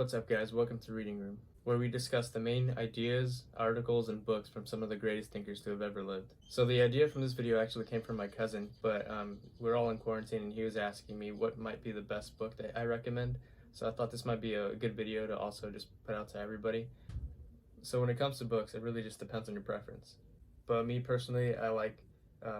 What's up, guys? Welcome to Reading Room, where we discuss the main ideas, articles, and books from some of the greatest thinkers to have ever lived. So the idea from this video actually came from my cousin, but we're all in quarantine and he was asking me what might be the best book that I recommend. So I thought this might be a good video to also just put out to everybody. So when it comes to books, it really just depends on your preference. But me personally, I like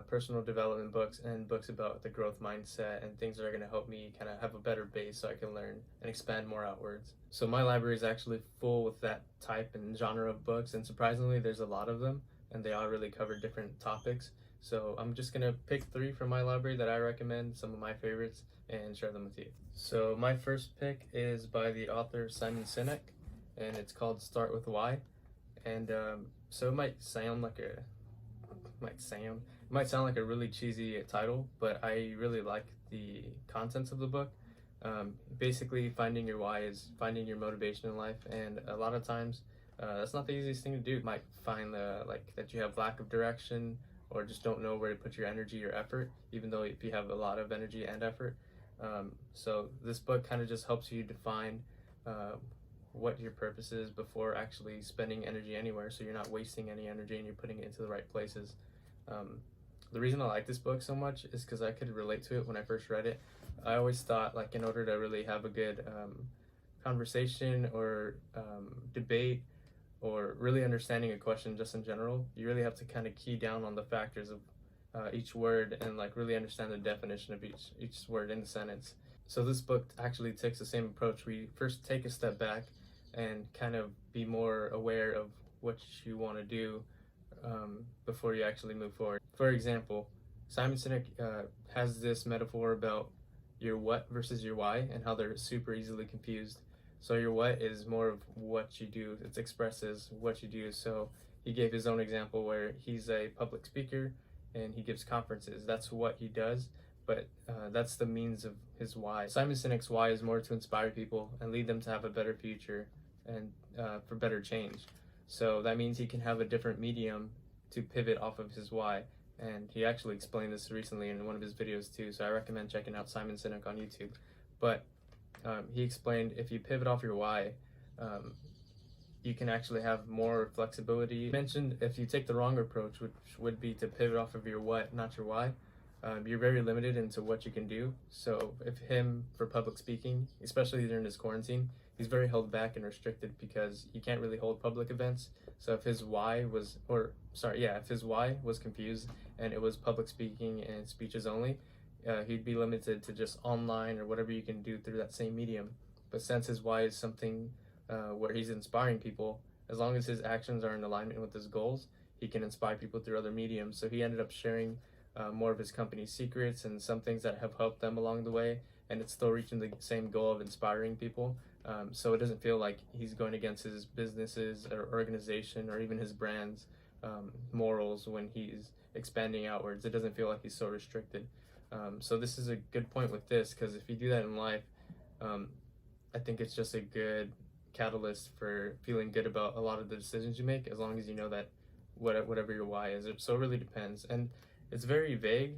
personal development books and books about the growth mindset and things that are going to help me kind of have a better base so I can learn and expand more outwards. So my library is actually full with that type and genre of books, and surprisingly there's a lot of them and they all really cover different topics. So I'm just going to pick 3 from my library that I recommend, some of my favorites, and share them with you. So my first pick is by the author Simon Sinek, and it's called Start With Why. And so it might sound like a really cheesy title, but I really like the contents of the book. Basically, finding your why is finding your motivation in life, and a lot of times that's not the easiest thing to do. You might find that you have lack of direction or just don't know where to put your energy or effort, even though if you have a lot of energy and effort. So this book kind of just helps you define what your purpose is before actually spending energy anywhere, so you're not wasting any energy and you're putting it into the right places. The reason I like this book so much is because I could relate to it when I first read it. I always thought, like, in order to really have a good conversation or debate or really understanding a question just in general, you really have to kind of key down on the factors of each word and like really understand the definition of each word in the sentence. So this book actually takes the same approach. We first take a step back and kind of be more aware of what you want to do before you actually move forward. For example, Simon Sinek has this metaphor about your what versus your why and how they're super easily confused. So your what is more of what you do, it expresses what you do. So he gave his own example where he's a public speaker and he gives conferences. That's what he does, but that's the means of his why. Simon Sinek's why is more to inspire people and lead them to have a better future and for better change. So that means he can have a different medium to pivot off of his why. And he actually explained this recently in one of his videos too, so I recommend checking out Simon Sinek on YouTube. But he explained if you pivot off your why, you can actually have more flexibility. He mentioned if you take the wrong approach, which would be to pivot off of your what, not your why, you're very limited into what you can do. So if him, for public speaking, especially during this quarantine, he's very held back and restricted because you can't really hold public events. So if his why was, if his why was confused and it was public speaking and speeches only, he'd be limited to just online or whatever you can do through that same medium. But since his why is something where he's inspiring people, as long as his actions are in alignment with his goals, he can inspire people through other mediums. So he ended up sharing more of his company's secrets and some things that have helped them along the way, and it's still reaching the same goal of inspiring people. So it doesn't feel like he's going against his businesses or organization or even his brand's morals when he's expanding outwards. It doesn't feel like he's so restricted. So this is a good point with this, because if you do that in life, I think it's just a good catalyst for feeling good about a lot of the decisions you make, as long as you know that whatever your why is. So it really depends, and it's very vague.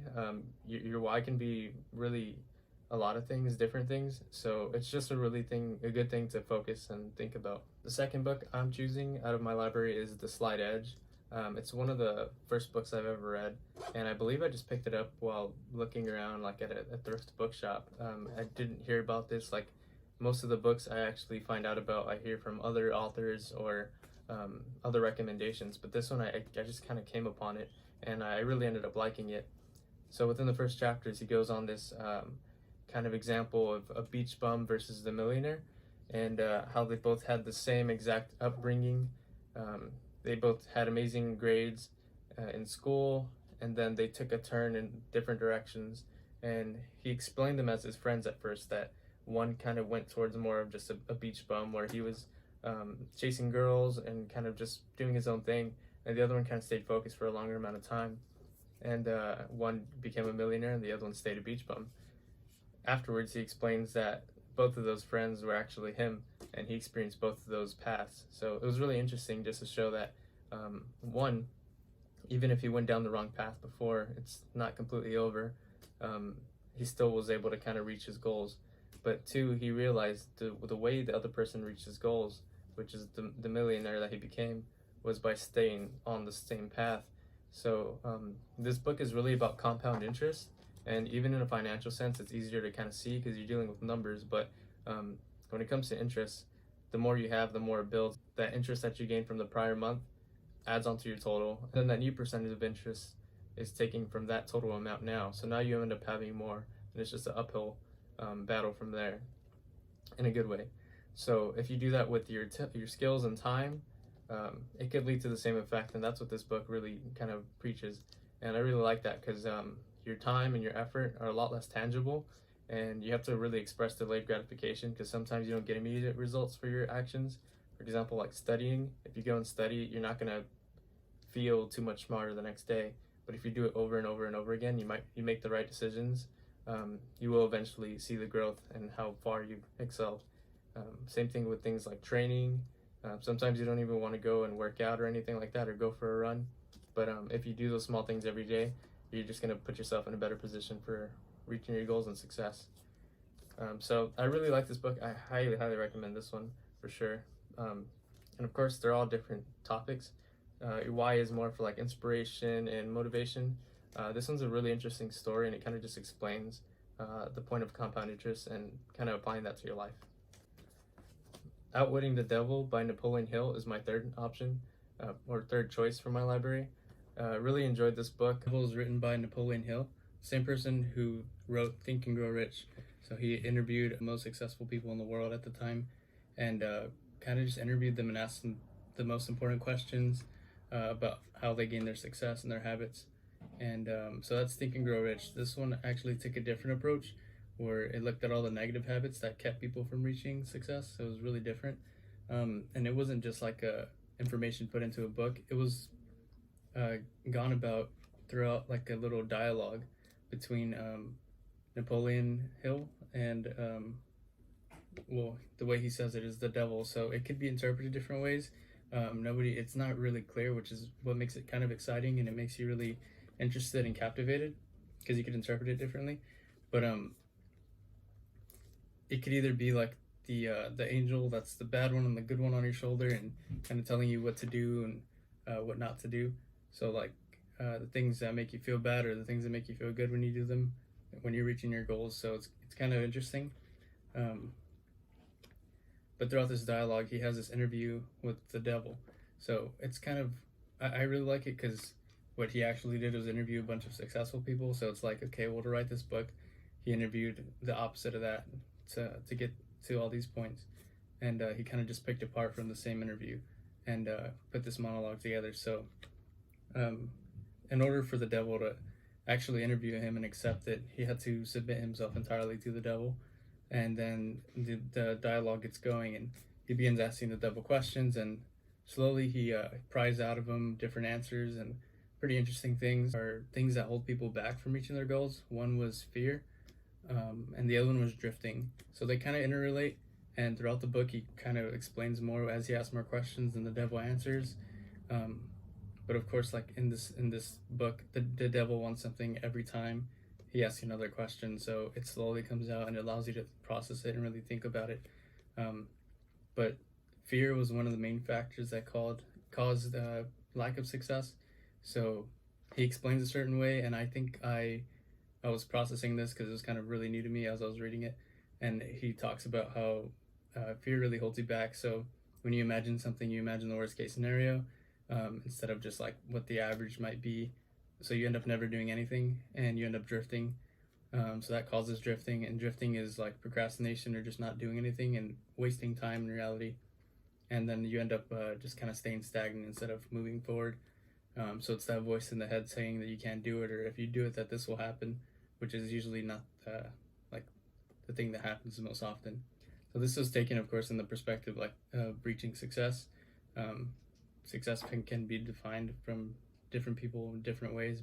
Your why can be really a lot of things, different things. So it's just a good thing to focus and think about. The second book I'm choosing out of my library is The Slight Edge. It's one of the first books I've ever read, and I believe I just picked it up while looking around like at a thrift bookshop. I didn't hear about this. Like most of the books I actually find out about, I hear from other authors or other recommendations, but this one I just kind of came upon it and I really ended up liking it. So within the first chapters, he goes on this kind of example of a beach bum versus the millionaire, and how they both had the same exact upbringing. They both had amazing grades in school, and then they took a turn in different directions. And he explained them as his friends at first, that one kind of went towards more of just a beach bum where he was chasing girls and kind of just doing his own thing, and the other one kind of stayed focused for a longer amount of time. And one became a millionaire and the other one stayed a beach bum. Afterwards, he explains that both of those friends were actually him, and he experienced both of those paths. So it was really interesting just to show that one, even if he went down the wrong path before, it's not completely over. He still was able to kind of reach his goals. But two, he realized the way the other person reached his goals, which is the millionaire that he became, was by staying on the same path. So this book is really about compound interest, and even in a financial sense, it's easier to kind of see because you're dealing with numbers. But when it comes to interest, the more you have, the more it builds. That interest that you gain from the prior month adds onto your total, and then that new percentage of interest is taking from that total amount now. So now you end up having more, and it's just an uphill battle from there, in a good way. So if you do that with your skills and time, it could lead to the same effect, and that's what this book really kind of preaches. And I really like that because your time and your effort are a lot less tangible, and you have to really express delayed gratification because sometimes you don't get immediate results for your actions. For example, like studying, if you go and study, you're not going to feel too much smarter the next day. But if you do it over and over and over again, you make the right decisions. You will eventually see the growth and how far you've excelled. Same thing with things like training. Sometimes you don't even want to go and work out or anything like that, or go for a run. But if you do those small things every day, you're just going to put yourself in a better position for reaching your goals and success. So I really like this book. I highly, highly recommend this one for sure. And of course, they're all different topics. Why is more for like inspiration and motivation. This one's a really interesting story, and it kind of just explains the point of compound interest and kind of applying that to your life. Outwitting the Devil by Napoleon Hill is my third option, or third choice for my library. Really enjoyed this book. It was written by Napoleon Hill, same person who wrote Think and Grow Rich. So he interviewed the most successful people in the world at the time, and kind of just interviewed them and asked them the most important questions about how they gain their success and their habits. And so that's Think and Grow Rich. This one actually took a different approach, where it looked at all the negative habits that kept people from reaching success. So it was really different. And it wasn't just like information put into a book. It was gone about throughout like a little dialogue between Napoleon Hill and well, the way he says it is the devil. So it could be interpreted different ways. It's not really clear, which is what makes it kind of exciting, and it makes you really interested and captivated because you could interpret it differently. But it could either be like the angel that's the bad one and the good one on your shoulder, and kind of telling you what to do and what not to do. So like the things that make you feel bad, or the things that make you feel good when you do them, when you're reaching your goals. So it's kind of interesting. But throughout this dialogue, he has this interview with the devil. So it's kind of, I really like it because what he actually did was interview a bunch of successful people. So it's like, okay, well, to write this book, he interviewed the opposite of that to get to all these points. And he kind of just picked apart from the same interview and put this monologue together. So in order for the devil to actually interview him and accept it, he had to submit himself entirely to the devil. And then the dialogue gets going, and he begins asking the devil questions, and slowly he pries out of him different answers, and pretty interesting things are things that hold people back from reaching their goals. One was fear, and the other one was drifting. So they kind of interrelate, and throughout the book he kind of explains more as he asks more questions and the devil answers. But of course, like in this book, the devil wants something every time he asks another question, so it slowly comes out and it allows you to process it and really think about it. But fear was one of the main factors that caused lack of success. So he explains a certain way, and I think I was processing this because it was kind of really new to me as I was reading it. And he talks about how fear really holds you back. So when you imagine something, you imagine the worst case scenario instead of just like what the average might be. So you end up never doing anything, and you end up drifting. So that causes drifting, and drifting is like procrastination or just not doing anything and wasting time in reality. And then you end up just kind of staying stagnant instead of moving forward. So it's that voice in the head saying that you can't do it, or if you do it, that this will happen, which is usually not like the thing that happens most often. So this is taken, of course, in the perspective like reaching success. Success can be defined from different people in different ways.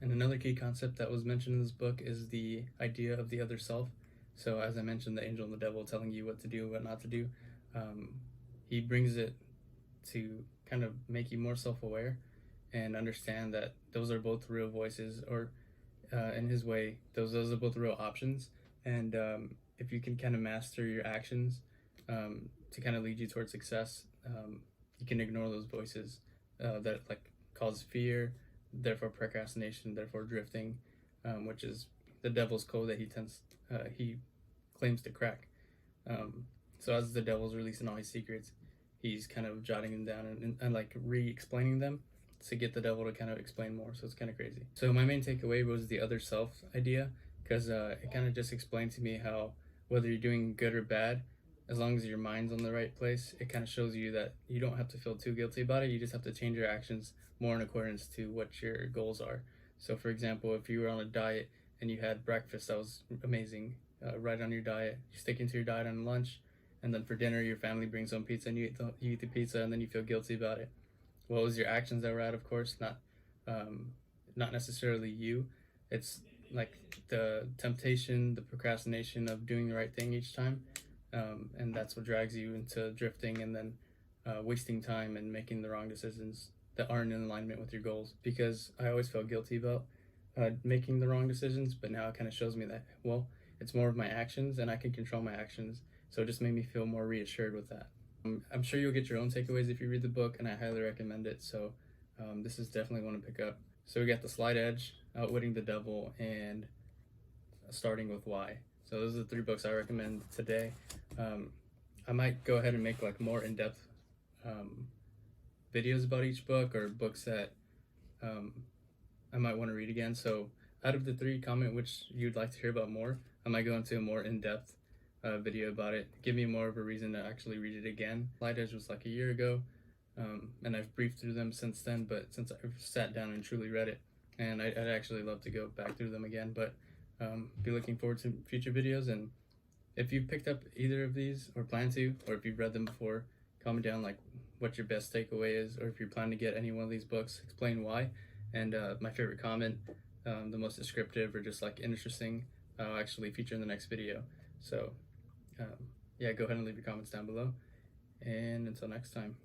And another key concept that was mentioned in this book is the idea of the other self. So as I mentioned, the angel and the devil telling you what to do, what not to do. He brings it to kind of make you more self-aware and understand that those are both real voices, or in his way, those are both real options. And if you can kind of master your actions to kind of lead you towards success, you can ignore those voices that like cause fear, therefore procrastination, therefore drifting, which is the devil's code that he claims to crack. Um, so as the devil's releasing all his secrets, he's kind of jotting them down and like re-explaining them to get the devil to kind of explain more. So it's kind of crazy. So my main takeaway was the other self idea, because it kind of just explained to me how whether you're doing good or bad, as long as your mind's on the right place, it kind of shows you that you don't have to feel too guilty about it. You just have to change your actions more in accordance to what your goals are. So for example, if you were on a diet and you had breakfast that was amazing, right on your diet, you stick into your diet on lunch, and then for dinner your family brings home pizza and you eat the pizza and then you feel guilty about it. Well, it was your actions that were out, of course, not necessarily you. It's like the temptation, the procrastination of doing the right thing each time, and that's what drags you into drifting and then wasting time and making the wrong decisions that aren't in alignment with your goals. Because I always felt guilty about making the wrong decisions, but now it kind of shows me that, well, it's more of my actions and I can control my actions. So it just made me feel more reassured with that. I'm sure you'll get your own takeaways if you read the book, and I highly recommend it. So this is definitely one to pick up. So we got The Slight Edge, Outwitting the Devil, and Starting with Why. So those are the 3 books I recommend today. I might go ahead and make like more in-depth videos about each book, or books that I might want to read again. So out of the 3, comment which you'd like to hear about more. I might go into a more in-depth video about it, give me more of a reason to actually read it again. Slight Edge was like a year ago, and I've briefed through them since then, but since I've sat down and truly read it, and I'd actually love to go back through them again, but be looking forward to future videos. And if you've picked up either of these or plan to, or if you've read them before, comment down like what your best takeaway is, or if you plan to get any one of these books, explain why. And my favorite comment, the most descriptive or just like interesting, I'll actually feature in the next video. So yeah, go ahead and leave your comments down below, and until next time.